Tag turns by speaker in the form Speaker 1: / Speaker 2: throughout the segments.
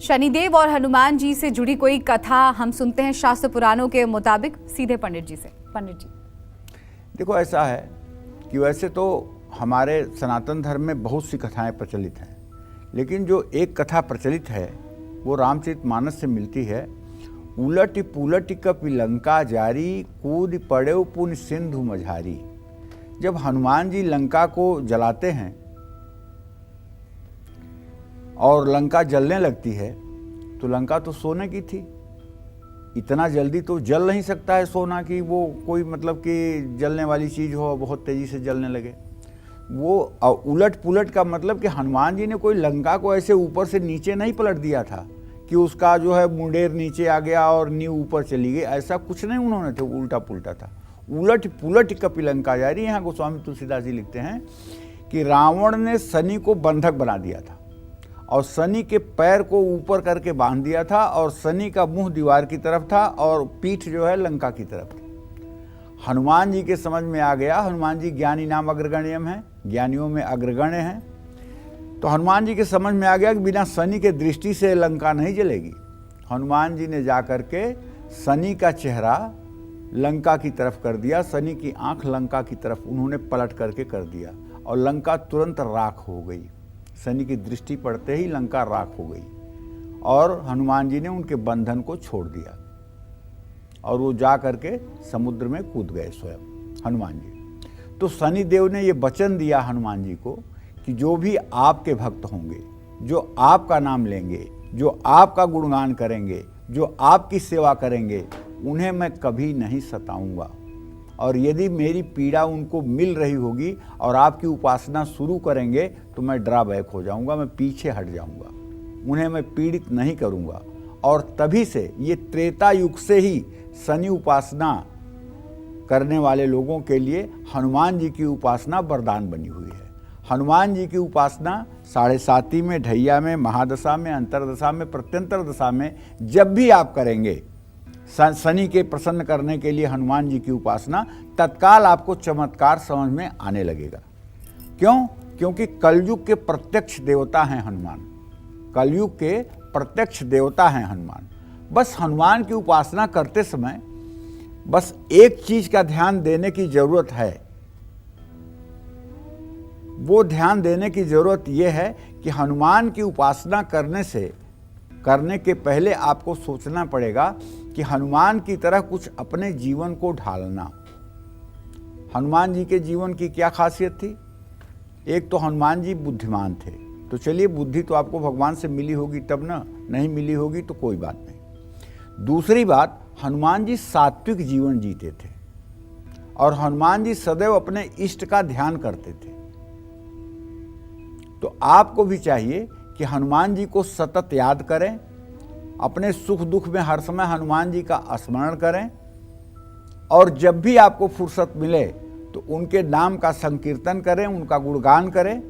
Speaker 1: शनिदेव और हनुमान जी से जुड़ी कोई कथा हम सुनते हैं शास्त्र पुराणों के मुताबिक। सीधे पंडित जी से। पंडित जी,
Speaker 2: देखो, ऐसा है कि वैसे तो हमारे सनातन धर्म में बहुत सी कथाएं प्रचलित हैं, लेकिन जो एक कथा प्रचलित है वो रामचरितमानस से मिलती है। उलट पुलट कपि लंका जारी, कूद पड़े पुन सिंधु मझारी। जब हनुमान जी लंका को जलाते हैं और लंका जलने लगती है, तो लंका तो सोने की थी, इतना जल्दी तो जल नहीं सकता है सोना की वो कोई मतलब कि जलने वाली चीज़ हो, बहुत तेज़ी से जलने लगे। वो उलट पुलट का मतलब कि हनुमान जी ने कोई लंका को ऐसे ऊपर से नीचे नहीं पलट दिया था कि उसका जो है मुंडेर नीचे आ गया और नींव ऊपर चली गई, ऐसा कुछ नहीं उन्होंने थे, उल्टा पुल्टा था। उलट पुलट कपि लंका जारी। यहाँ गोस्वामी तुलसीदास जी लिखते हैं कि रावण ने शनि को बंधक बना दिया था और शनि के पैर को ऊपर करके बांध दिया था और शनि का मुंह दीवार की तरफ था और पीठ जो है लंका की तरफ थी। हनुमान जी के समझ में आ गया, हनुमान जी ज्ञानी नाम अग्रगण्यम है, ज्ञानियों में अग्रगण्य हैं, तो हनुमान जी के समझ में आ गया कि बिना शनि के दृष्टि से लंका नहीं जलेगी। हनुमान जी ने जा करके शनि का चेहरा लंका की तरफ कर दिया, शनि की आंख लंका की तरफ उन्होंने पलट करके कर दिया और लंका तुरंत राख हो गई। शनि की दृष्टि पड़ते ही लंका राख हो गई और हनुमान जी ने उनके बंधन को छोड़ दिया और वो जा करके समुद्र में कूद गए स्वयं हनुमान जी। तो शनि देव ने ये वचन दिया हनुमान जी को कि जो भी आपके भक्त होंगे, जो आपका नाम लेंगे, जो आपका गुणगान करेंगे, जो आपकी सेवा करेंगे, उन्हें मैं कभी नहीं सताऊंगा। और यदि मेरी पीड़ा उनको मिल रही होगी और आपकी उपासना शुरू करेंगे तो मैं ड्रॉबैक हो जाऊंगा, मैं पीछे हट जाऊंगा, उन्हें मैं पीड़ित नहीं करूंगा। और तभी से ये त्रेता युग से ही शनि उपासना करने वाले लोगों के लिए हनुमान जी की उपासना वरदान बनी हुई है। हनुमान जी की उपासना 7.5 में, ढैया में, महादशा में, अंतरदशा में, प्रत्यंतर दशा में जब भी आप करेंगे शनि के प्रसन्न करने के लिए हनुमान जी की उपासना, तत्काल आपको चमत्कार समझ में आने लगेगा। क्यों? क्योंकि कलयुग के प्रत्यक्ष देवता हैं हनुमान, कलयुग के प्रत्यक्ष देवता हैं हनुमान। बस हनुमान की उपासना करते समय बस एक चीज का ध्यान देने की जरूरत है। वो ध्यान देने की जरूरत यह है कि हनुमान की उपासना करने के पहले आपको सोचना पड़ेगा कि हनुमान की तरह कुछ अपने जीवन को ढालना। हनुमान जी के जीवन की क्या खासियत थी? एक तो हनुमान जी बुद्धिमान थे, तो चलिए बुद्धि तो आपको भगवान से मिली होगी तब ना, नहीं मिली होगी तो कोई बात नहीं। दूसरी बात, हनुमान जी सात्विक जीवन जीते थे और हनुमान जी सदैव अपने इष्ट का ध्यान करते थे। तो आपको भी चाहिए कि हनुमान जी को सतत याद करें, अपने सुख दुख में हर समय हनुमान जी का स्मरण करें और जब भी आपको फुर्सत मिले तो उनके नाम का संकीर्तन करें, उनका गुणगान करें,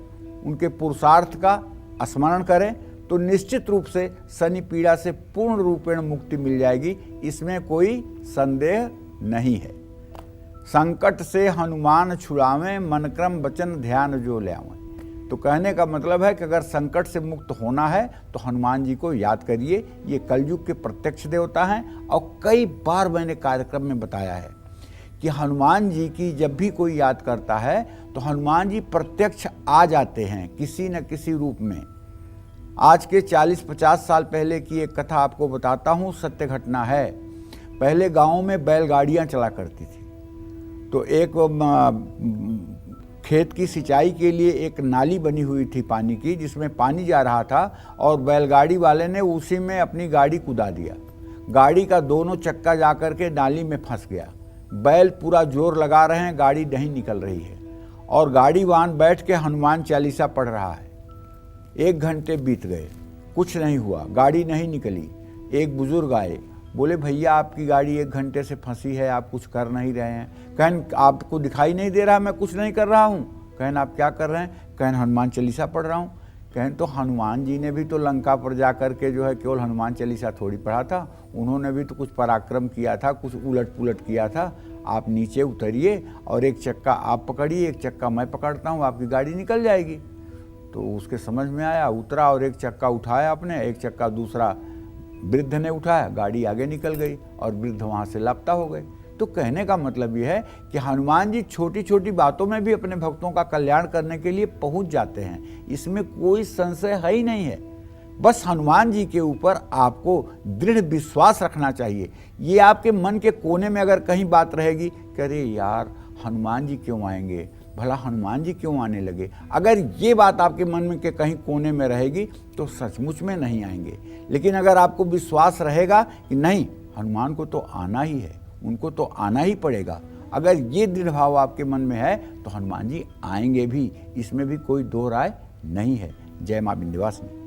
Speaker 2: उनके पुरुषार्थ का स्मरण करें, तो निश्चित रूप से शनि पीड़ा से पूर्ण रूपेण मुक्ति मिल जाएगी, इसमें कोई संदेह नहीं है। संकट से हनुमान छुड़ावें, मन क्रम वचन ध्यान जो ल्यावें। तो कहने का मतलब है कि अगर संकट से मुक्त होना है तो हनुमान जी को याद करिए, ये कलयुग के प्रत्यक्ष देवता हैं। और कई बार मैंने कार्यक्रम में बताया है कि हनुमान जी की जब भी कोई याद करता है तो हनुमान जी प्रत्यक्ष आ जाते हैं किसी न किसी रूप में। आज के 40-50 साल पहले की एक कथा आपको बताता हूँ, सत्य घटना है। पहले गाँव में बैलगाड़ियाँ चला करती थी, तो एक खेत की सिंचाई के लिए एक नाली बनी हुई थी पानी की, जिसमें पानी जा रहा था और बैलगाड़ी वाले ने उसी में अपनी गाड़ी कुदा दिया। गाड़ी का दोनों चक्का जाकर के नाली में फंस गया। बैल पूरा जोर लगा रहे हैं, गाड़ी नहीं निकल रही है और गाड़ीवान बैठ के हनुमान चालीसा पढ़ रहा है। 1 घंटे बीत गए, कुछ नहीं हुआ, गाड़ी नहीं निकली। एक बुजुर्ग आए, बोले भैया आपकी गाड़ी 1 घंटे से फंसी है, आप कुछ कर नहीं रहे हैं। कहन आपको दिखाई नहीं दे रहा मैं कुछ नहीं कर रहा हूँ? कहन आप क्या कर रहे हैं? कहन हनुमान चालीसा पढ़ रहा हूँ। कहन तो हनुमान जी ने भी तो लंका पर जा कर के जो है केवल हनुमान चालीसा थोड़ी पढ़ा था, उन्होंने भी तो कुछ पराक्रम किया था, कुछ उलट पुलट किया था। आप नीचे उतरिए और एक चक्का आप पकड़िए, एक चक्का मैं पकड़ता हूँ, आपकी गाड़ी निकल जाएगी। तो उसके समझ में आया, उतरा और एक चक्का उठाया अपने, एक चक्का दूसरा वृद्ध ने उठाया, गाड़ी आगे निकल गई और वृद्ध वहाँ से लापता हो गए। तो कहने का मतलब यह है कि हनुमान जी छोटी छोटी बातों में भी अपने भक्तों का कल्याण करने के लिए पहुंच जाते हैं, इसमें कोई संशय है ही नहीं है। बस हनुमान जी के ऊपर आपको दृढ़ विश्वास रखना चाहिए। ये आपके मन के कोने में अगर कहीं बात रहेगी कि अरे यार हनुमान जी क्यों आएंगे, भला हनुमान जी क्यों आने लगे, अगर ये बात आपके मन में के कहीं कोने में रहेगी तो सचमुच में नहीं आएंगे। लेकिन अगर आपको विश्वास रहेगा कि नहीं हनुमान को तो आना ही है, उनको तो आना ही पड़ेगा, अगर ये दृढ़ भाव आपके मन में है तो हनुमान जी आएंगे भी, इसमें भी कोई दो राय नहीं है। जय मां विंध्यवासिनी।